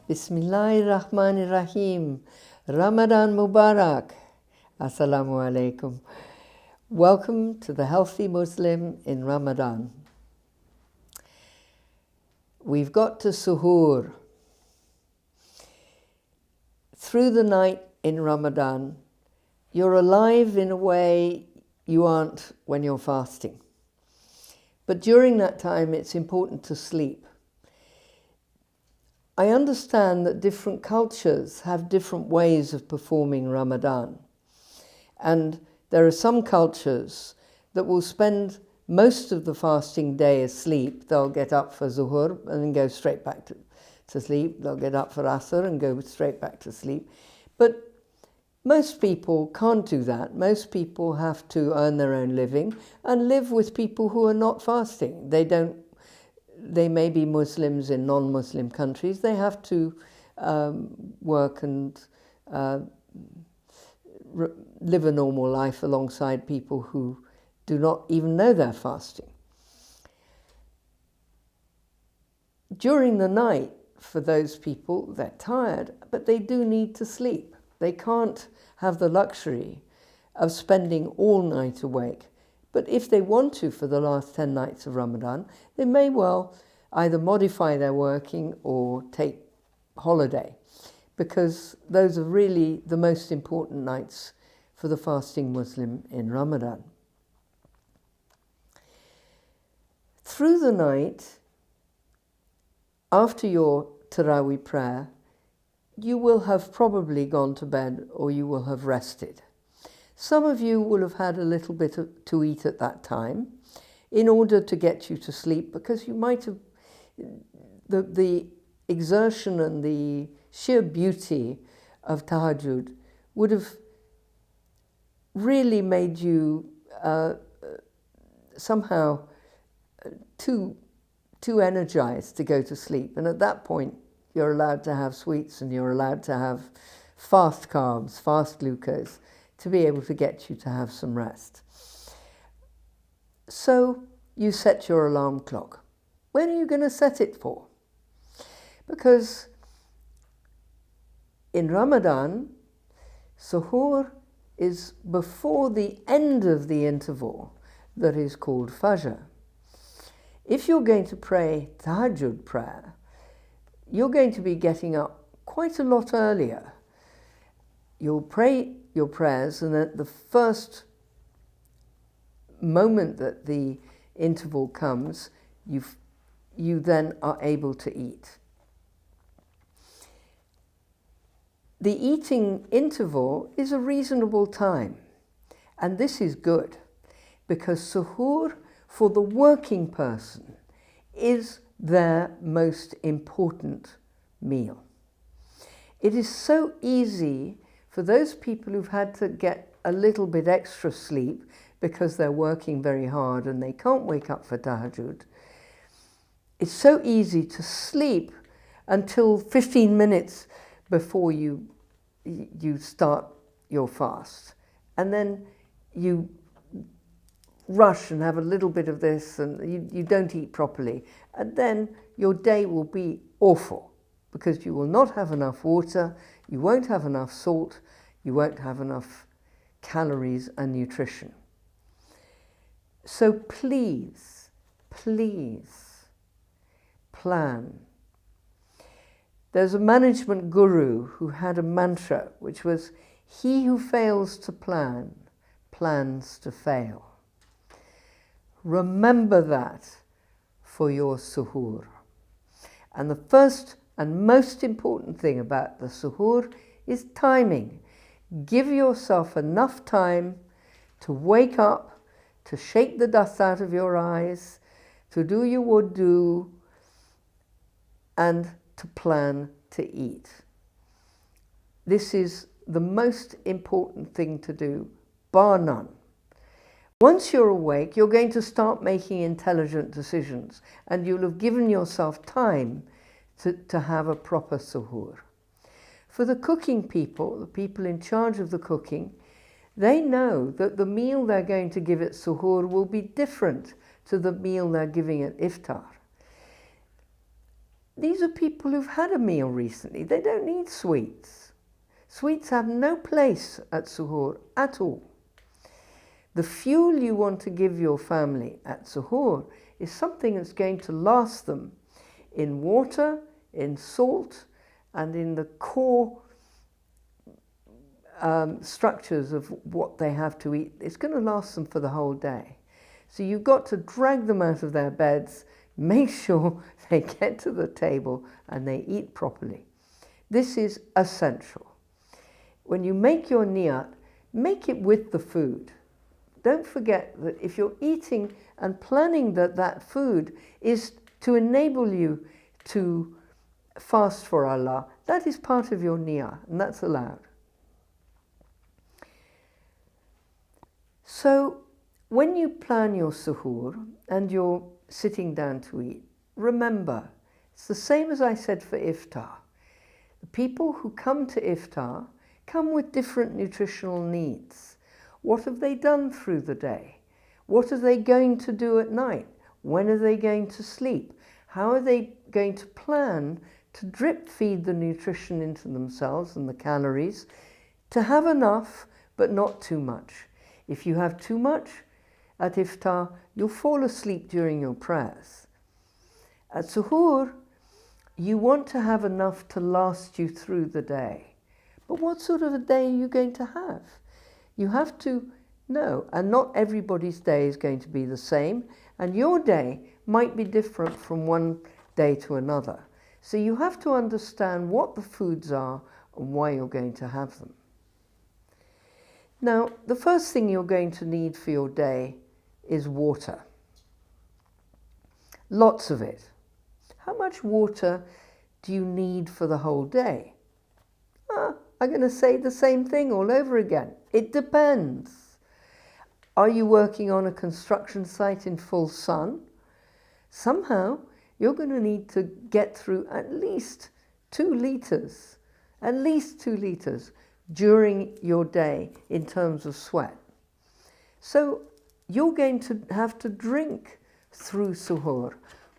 Bismillahirrahmanirrahim. Ramadan Mubarak. Assalamu alaikum. Welcome to the Healthy Muslim in Ramadan. We've got to Suhoor. Through the night in Ramadan, you're alive in a way you aren't when you're fasting. But during that time, it's important to sleep. I understand that different cultures have different ways of performing Ramadan. And there are some cultures that will spend most of the fasting day asleep. They'll get up for Zuhur and then go straight back to sleep. They'll get up for Asr and go straight back to sleep. But most people can't do that. Most people have to earn their own living and live with people who are not fasting. They may be Muslims in non-Muslim countries. They have to work and live a normal life alongside people who do not even know they're fasting. During the night, for those people, they're tired, but they do need to sleep. They can't have the luxury of spending all night awake. But if they want to for the last 10 nights of Ramadan, they may well either modify their working or take holiday, because those are really the most important nights for the fasting Muslim in Ramadan. Through the night, after your Taraweeh prayer, you will have probably gone to bed or you will have rested. Some of you will have had a little bit to eat at that time in order to get you to sleep, because you might have, the exertion and the sheer beauty of tahajjud would have really made you somehow too energized to go to sleep. And at that point, you're allowed to have sweets and you're allowed to have fast carbs, fast glucose, to be able to get you to have some rest. So you set your alarm clock. When are you going to set it for? Because in Ramadan, Suhoor is before the end of the interval that is called Fajr. If you're going to pray Tahajjud prayer, you're going to be getting up quite a lot earlier. You'll pray your prayers, and at the first moment that the interval comes, you then are able to eat. The eating interval is a reasonable time, and this is good, because Suhoor for the working person is their most important meal. It is so easy for those people who've had to get a little bit extra sleep because they're working very hard and they can't wake up for tahajjud. It's so easy to sleep until 15 minutes before you start your fast, and then you rush and have a little bit of this, and you don't eat properly, and then your day will be awful, because you will not have enough water, you won't have enough salt, you won't have enough calories and nutrition. So please plan. There's a management guru who had a mantra which was, "He who fails to plan, plans to fail." Remember that for your Suhoor. And the first and most important thing about the Suhoor is timing. Give yourself enough time to wake up, to shake the dust out of your eyes, to do your wudu, and to plan to eat. This is the most important thing to do, bar none. Once you're awake, you're going to start making intelligent decisions, and you'll have given yourself time to have a proper suhoor. For the cooking people, the people in charge of the cooking, they know that the meal they're going to give at suhoor will be different to the meal they're giving at iftar. these are people who've had a meal recently. They don't need sweets. Sweets have no place at suhoor at all. The fuel you want to give your family at suhoor is something that's going to last them in water, in salt, and in the core structures of what they have to eat. It's going to last them for the whole day. So you've got to drag them out of their beds, make sure they get to the table and they eat properly. This is essential. When you make your niyat, make it with the food. Don't forget that if you're eating and planning that food is to enable you to fast for Allah, that is part of your niyah, and that's allowed. So when you plan your suhoor and you're sitting down to eat, remember, it's the same as I said for iftar. The people who come to iftar come with different nutritional needs. What have they done through the day? What are they going to do at night? When are they going to sleep? How are they going to plan to drip feed the nutrition into themselves and the calories to have enough but not too much? If you have too much at iftar, you'll fall asleep during your prayers. At suhoor, you want to have enough to last you through the day. But what sort of a day are you going to have? You have to know, and not everybody's day is going to be the same, and your day might be different from one day to another. So you have to understand what the foods are and why you're going to have them. Now, the first thing you're going to need for your day is water. Lots of it. How much water do you need for the whole day? I'm going to say the same thing all over again. It depends. Are you working on a construction site in full sun? Somehow you're going to need to get through at least 2 liters during your day in terms of sweat. So you're going to have to drink through suhoor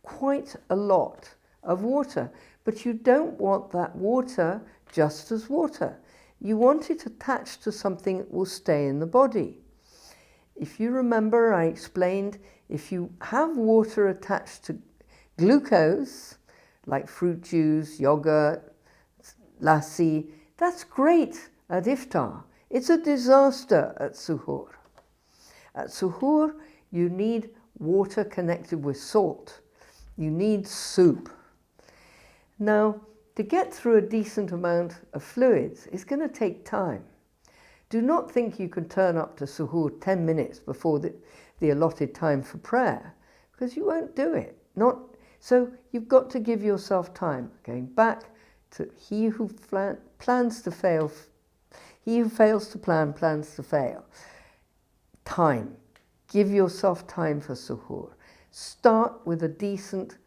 quite a lot of water, but you don't want that water just as water. You want it attached to something that will stay in the body. If you remember, I explained, if you have water attached to glucose, like fruit juice, yogurt, lassi, that's great at iftar. It's a disaster at suhoor. At suhoor, you need water connected with salt. You need soup. Now, to get through a decent amount of fluids is going to take time. Do not think you can turn up to suhoor 10 minutes before the allotted time for prayer, because you won't do it. So you've got to give yourself time. Going back to he who plans to fail, he who fails to plan plans to fail. Time. Give yourself time for suhoor. Start with a decent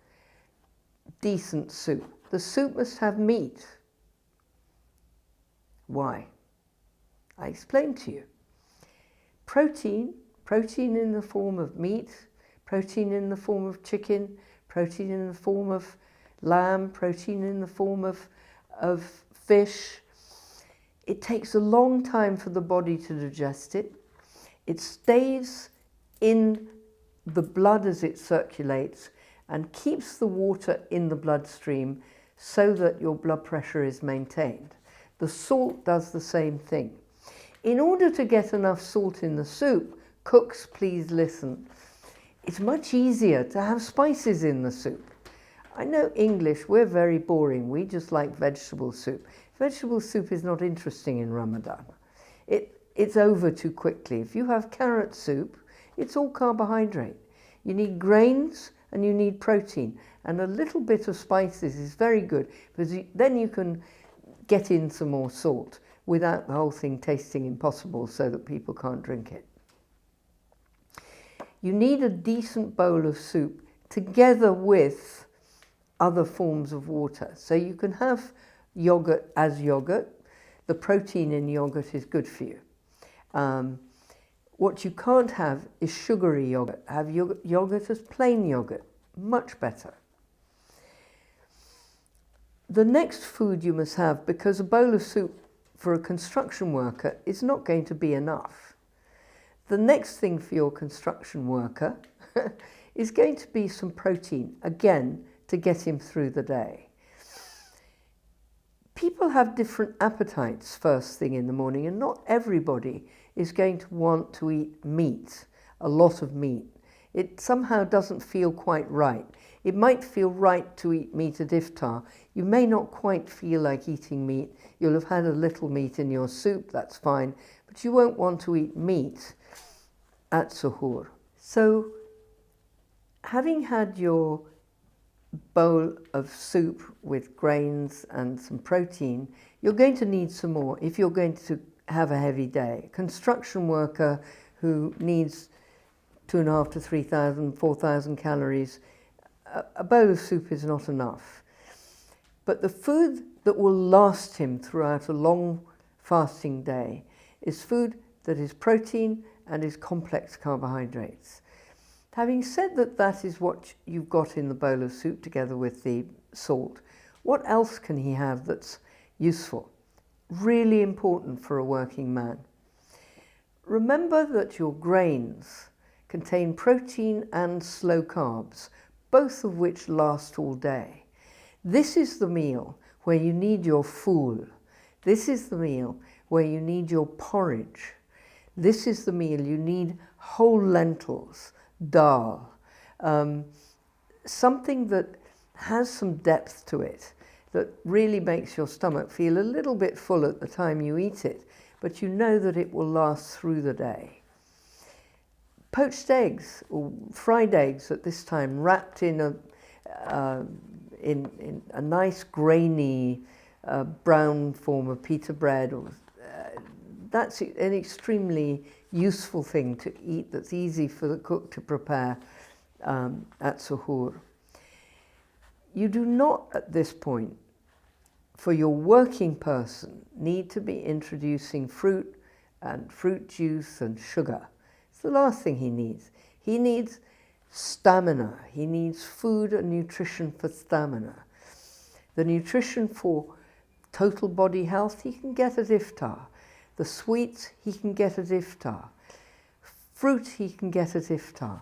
soup. The soup must have meat. Why? I explained to you. Protein in the form of meat, protein in the form of chicken, protein in the form of lamb, protein in the form of fish. It takes a long time for the body to digest it. It stays in the blood as it circulates and keeps the water in the bloodstream so that your blood pressure is maintained. The salt does the same thing. In order to get enough salt in the soup, cooks, please listen, it's much easier to have spices in the soup. I know English, we're very boring. We just like vegetable soup. Vegetable soup is not interesting in Ramadan. It's over too quickly. If you have carrot soup, it's all carbohydrate. You need grains and you need protein, and a little bit of spices is very good, because then you can get in some more salt without the whole thing tasting impossible so that people can't drink it. You need a decent bowl of soup together with other forms of water. So you can have yogurt as yogurt. The protein in yogurt is good for you. What you can't have is sugary yogurt. Have yogurt as plain yogurt, much better. The next food you must have, because a bowl of soup for a construction worker is not going to be enough. The next thing for your construction worker is going to be some protein, again, to get him through the day. People have different appetites first thing in the morning, and not everybody is going to want to eat meat, a lot of meat. It somehow doesn't feel quite right. It might feel right to eat meat at iftar. You may not quite feel like eating meat. You'll have had a little meat in your soup, that's fine, but you won't want to eat meat at suhoor. So, having had your bowl of soup with grains and some protein, you're going to need some more if you're going to have a heavy day. Construction worker who needs 2,500 to 3,000, 4,000 calories, a bowl of soup is not enough. But the food that will last him throughout a long fasting day is food that is protein and is complex carbohydrates. Having said that that is what you've got in the bowl of soup together with the salt, what else can he have that's useful? Really important for a working man. Remember that your grains contain protein and slow carbs, both of which last all day. This is the meal where you need your fool. This is the meal where you need your porridge. This is the meal you need whole lentils, dal, something that has some depth to it, that really makes your stomach feel a little bit full at the time you eat it, but you know that it will last through the day. Poached eggs or fried eggs at this time, wrapped in a nice grainy brown form of pita bread, or that's an extremely useful thing to eat that's easy for the cook to prepare at suhoor. You do not at this point, for your working person, need to be introducing fruit and fruit juice and sugar. It's the last thing he needs. He needs stamina. He needs food and nutrition for stamina. The nutrition for total body health he can get at iftar. The sweets he can get at iftar. Fruit he can get at iftar.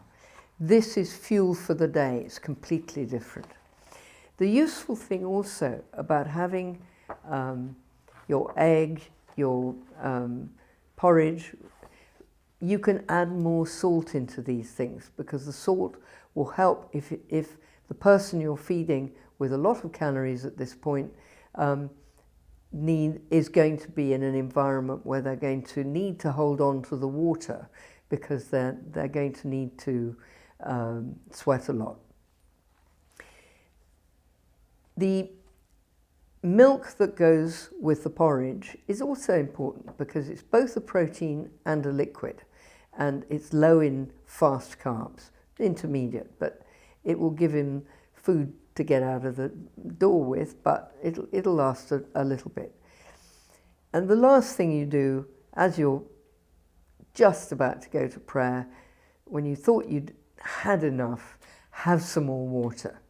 This is fuel for the day. It's completely different. The useful thing also about having your egg, your porridge, you can add more salt into these things, because the salt will help if the person you're feeding with a lot of calories at this point is going to be in an environment where they're going to need to hold on to the water, because they're going to need to sweat a lot. The milk that goes with the porridge is also important, because it's both a protein and a liquid, and it's low in fast carbs, intermediate, but it will give him food to get out of the door with, but it'll last a little bit. And the last thing you do, as you're just about to go to prayer, when you thought you'd had enough, have some more water.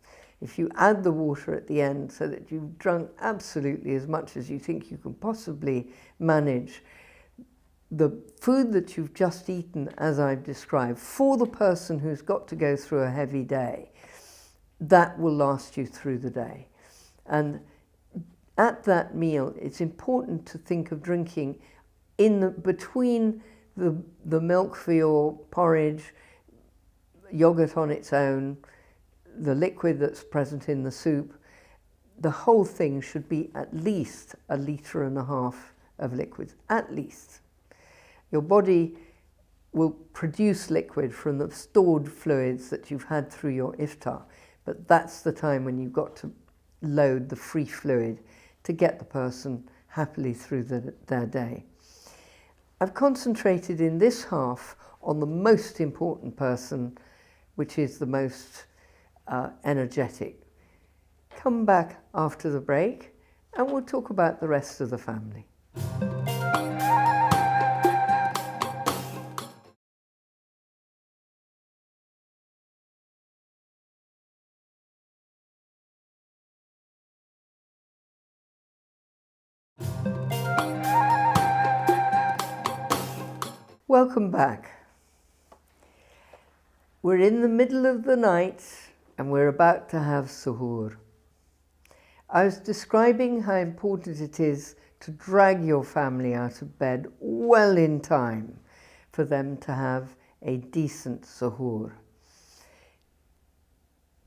If you add the water at the end so that you've drunk absolutely as much as you think you can possibly manage, the food that you've just eaten, as I've described, for the person who's got to go through a heavy day, that will last you through the day. And at that meal, it's important to think of drinking between the milk for your porridge, yogurt on its own, the liquid that's present in the soup. The whole thing should be at least 1.5 litres of liquids, at least. Your body will produce liquid from the stored fluids that you've had through your iftar, but that's the time when you've got to load the free fluid to get the person happily through their day. I've concentrated in this half on the most important person, which is the most energetic. Come back after the break and we'll talk about the rest of the family. Welcome back. We're in the middle of the night and we're about to have suhoor. I was describing how important it is to drag your family out of bed well in time for them to have a decent suhoor.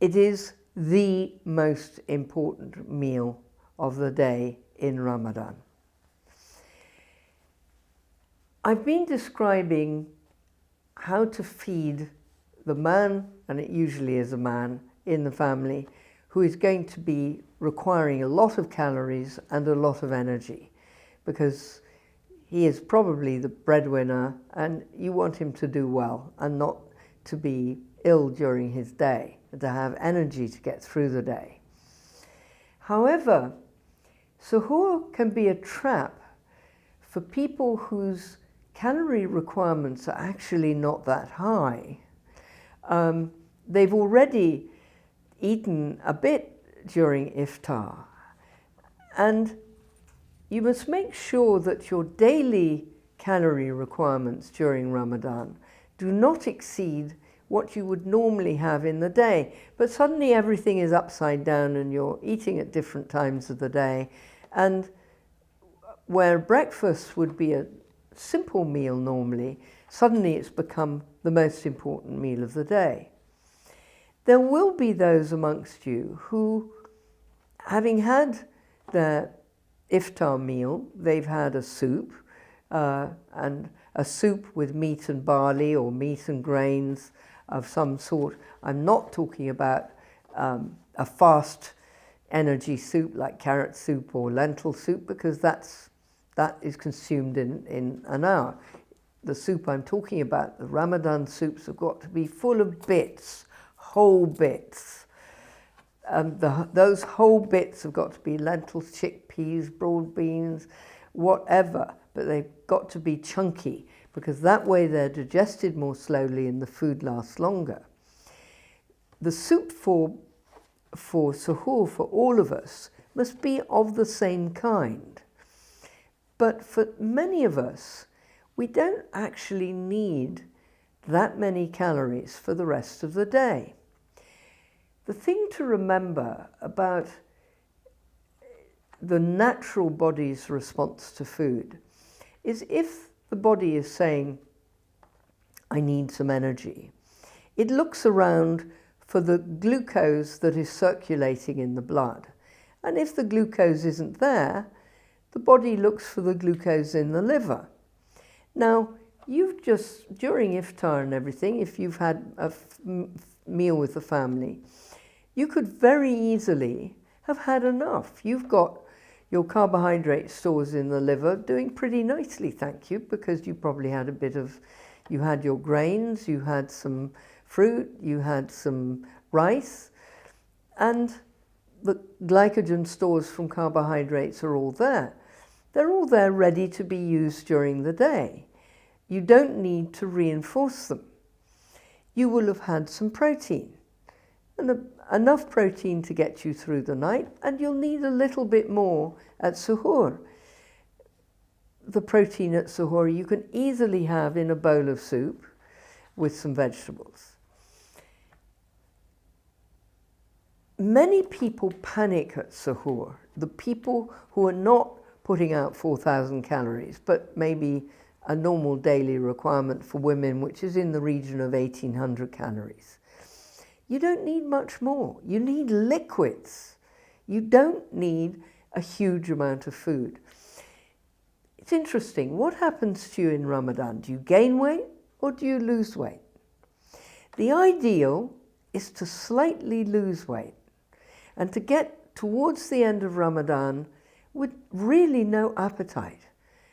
It is the most important meal of the day in Ramadan. I've been describing how to feed the man, and it usually is a man in the family, who is going to be requiring a lot of calories and a lot of energy, because he is probably the breadwinner and you want him to do well and not to be ill during his day, and to have energy to get through the day. However, suhoor can be a trap for people whose calorie requirements are actually not that high. They've already eaten a bit during iftar, and you must make sure that your daily calorie requirements during Ramadan do not exceed what you would normally have in the day. But suddenly everything is upside down and you're eating at different times of the day, and where breakfast would be a simple meal normally, suddenly it's become the most important meal of the day. There will be those amongst you who, having had their iftar meal, they've had a soup, and a soup with meat and barley or meat and grains of some sort. I'm not talking about a fast energy soup like carrot soup or lentil soup, because that is consumed in an hour. The soup I'm talking about, the Ramadan soups, have got to be full of bits, whole bits. Those whole bits have got to be lentils, chickpeas, broad beans, whatever, but they've got to be chunky, because that way they're digested more slowly and the food lasts longer. The soup for suhoor for all of us must be of the same kind. But for many of us, we don't actually need that many calories for the rest of the day. The thing to remember about the natural body's response to food is, if the body is saying, I need some energy, it looks around for the glucose that is circulating in the blood. And if the glucose isn't there, the body looks for the glucose in the liver. Now, you've just, during iftar and everything, if you've had a meal with the family, you could very easily have had enough. You've got your carbohydrate stores in the liver doing pretty nicely, thank you, because you probably had you had your grains, you had some fruit, you had some rice, and the glycogen stores from carbohydrates are all there. They're all there ready to be used during the day. You don't need to reinforce them. You will have had some protein, and enough protein to get you through the night, and you'll need a little bit more at suhoor. The protein at suhoor you can easily have in a bowl of soup with some vegetables. Many people panic at suhoor, the people who are not putting out 4,000 calories, but maybe a normal daily requirement for women, which is in the region of 1,800 calories. You don't need much more. You need liquids. You don't need a huge amount of food. It's interesting, what happens to you in Ramadan? Do you gain weight or do you lose weight? The ideal is to slightly lose weight and to get towards the end of Ramadan with really no appetite,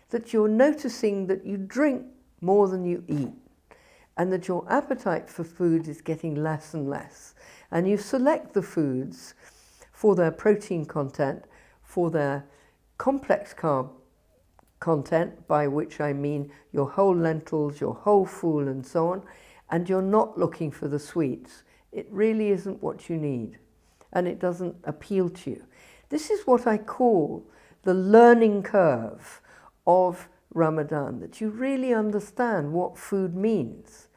that you're noticing that you drink more than you eat, and that your appetite for food is getting less and less. And you select the foods for their protein content, for their complex carb content, by which I mean your whole lentils, your whole fool and so on, and you're not looking for the sweets. It really isn't what you need, and it doesn't appeal to you. This is what I call the learning curve of Ramadan, that you really understand what food means.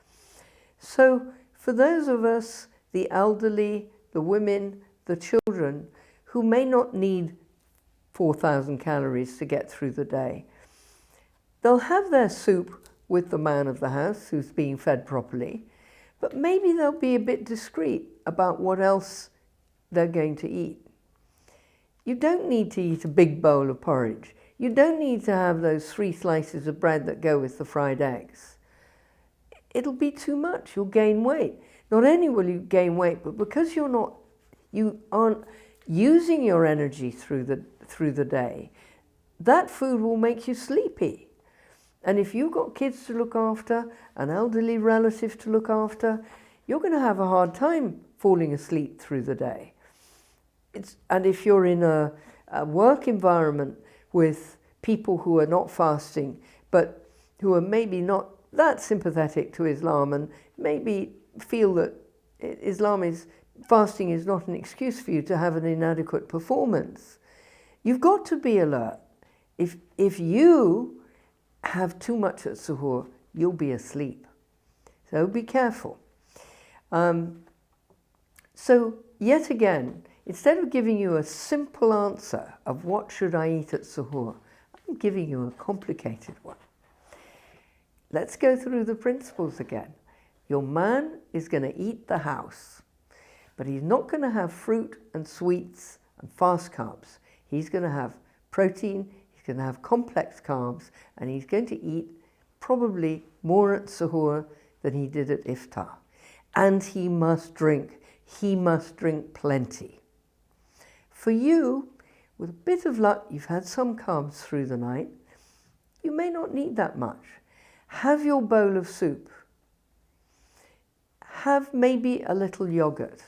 So for those of us, the elderly, the women, the children, who may not need 4,000 calories to get through the day, they'll have their soup with the man of the house who's being fed properly, but maybe they'll be a bit discreet about what else they're going to eat. You don't need to eat a big bowl of porridge. You don't need to have those 3 slices of bread that go with the fried eggs. It'll be too much. You'll gain weight. Not only will you gain weight, but because you aren't using your energy through the day, that food will make you sleepy. And if you've got kids to look after, an elderly relative to look after, you're going to have a hard time falling asleep through the day. And if you're in a work environment with people who are not fasting, but who are maybe not that sympathetic to Islam and maybe feel that fasting is not an excuse for you to have an inadequate performance, you've got to be alert. If you have too much at suhoor, you'll be asleep. So be careful. So yet again, instead of giving you a simple answer of what should I eat at suhoor, I'm giving you a complicated one. Let's go through the principles again. Your man is going to eat the house, but he's not going to have fruit and sweets and fast carbs. He's going to have protein, he's going to have complex carbs, and he's going to eat probably more at suhoor than he did at iftar. And he must drink. He must drink plenty. For you, with a bit of luck, you've had some carbs through the night. You may not need that much. Have your bowl of soup. Have maybe a little yogurt.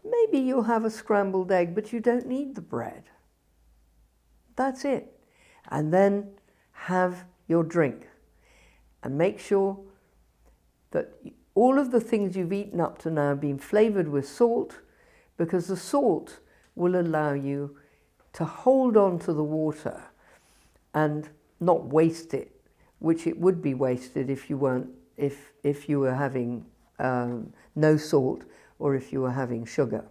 Maybe you'll have a scrambled egg, but you don't need the bread. That's it. And then have your drink. And make sure that all of the things you've eaten up to now have been flavored with salt, because the salt will allow you to hold on to the water and not waste it, which it would be wasted if you were having no salt or if you were having sugar.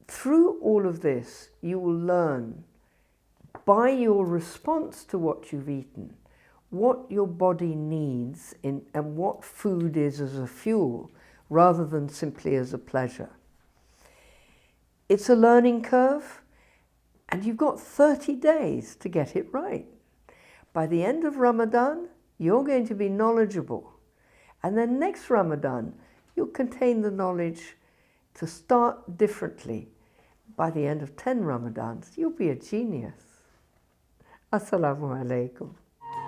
Through all of this, you will learn by your response to what you've eaten, what your body needs and what food is as a fuel rather than simply as a pleasure. It's a learning curve, and you've got 30 days to get it right. By the end of Ramadan, you're going to be knowledgeable. And then next Ramadan, you'll contain the knowledge to start differently. By the end of 10 Ramadans, you'll be a genius. Assalamu alaikum.